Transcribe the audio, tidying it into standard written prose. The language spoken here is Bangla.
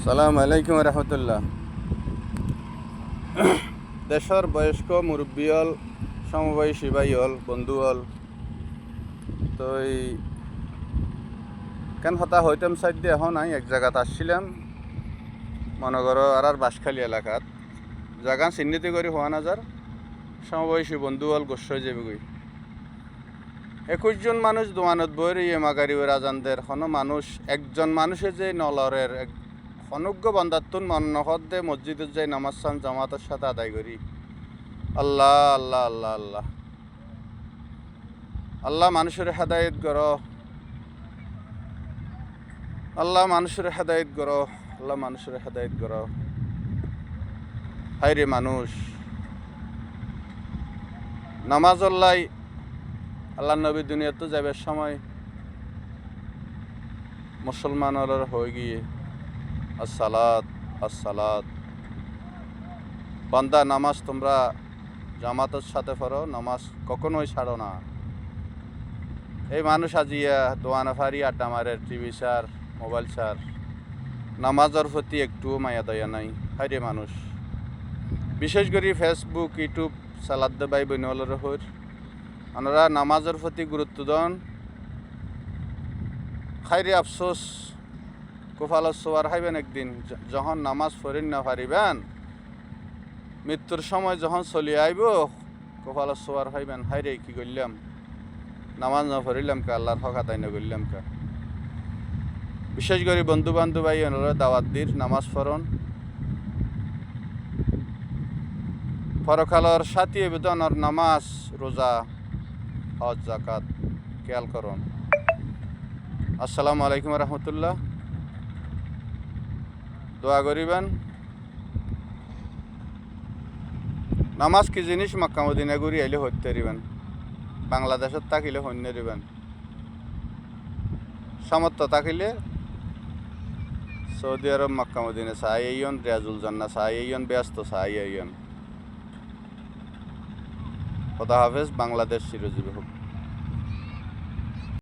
সালামু আলাইকুম রহমতুল্লাহ। দেশের বয়স্ক মুরব্বী হল, সমবয়সী ভাই হল, বন্ধু হল, তো এই কেন হতা হইতাম সাইড দিয়ে এখন নাই এক জায়গাত আসছিলাম, মনে করো আর বাঁশখালী এলাকাত জায়গা চিহ্নিত করে হওয়া নাযার সমবয়সী বন্ধু হল গোস্ব যাবে গই 21 জন মানুষ দোয়ানত বইয়ের মাগারিবের আজানদের কোনো মানুষ একজন মানুষে যে নলরের অনুজ্ঞ বন্দাত্তুন মন্নহদ দে মসজিদের যাই নামাজ সান জামাতের সাথে আদায় করি। আল্লাহ আল্লাহ আল্লাহ আল্লাহ আল্লাহ মানুষের হেদায়েত করো, আল্লাহ মানুষের হেদায়েত করো, আল্লাহ মানুষের হেদায়েত করো। হাইরে মানুষ নামাজ আল্লাহ নবী দুনিয়াতে যাবার সময় মুসলমানের হয়ে গিয়ে আসসালাত আসসালাত, বান্দা নামাজ তোমরা জামাতের সাথে পড়ো, নামাজ কখনোই ছাড়ো না। এই মানুষ আজিয়া দোয়ানা ফারি আড্ডা মারে, টিভি সার, মোবাইল সার, নামাজের প্রতি একটু মায়া দয়া নাই। হাইরে মানুষ বিশেষ করে ফেসবুক ইউটিউব চালাতে বাই বইনলের হইর আপনারা নামাজের প্রতি গুরুত্ব দেন। খাইরে আফসোস কোফালত সোয়ার হাইবেন একদিন যখন নামাজ পড়েন না পারিবেন, মৃত্যুর সময় যখন চলি আইব কোফালত সোয়ার হাইবেন, হাইরে কি করলাম, নামাজ না পড়িলাম কা, আল্লাহর হক আদায় না করলাম কা। বিশেষ করে বন্ধু বান্ধব ভাই ওনারা দাওয়াত দির নামাজ পড়ন, পরকালর সাথী বেদনের নামাজ রোজা হজ জাকাত খেয়াল করুন। আসসালামু আলাইকুম রহমতুল্লাহ। দোয়া করিবেন। নামাজ কি জিনিস মক্কা মদিনা ঘুরি আইলে হইতে দিবেন, বাংলাদেশত থাকিলে হন্য দিবেন, সামর্থ্য থাকিলে সৌদি আরব মক্কা মদিনা চাই আইয়ন, রিয়াজুল জান্না চাই আইয়ন, ব্যস্ত চাই আইয়ন। খোদা হাফেজ। বাংলাদেশ চিরজীবী হোক।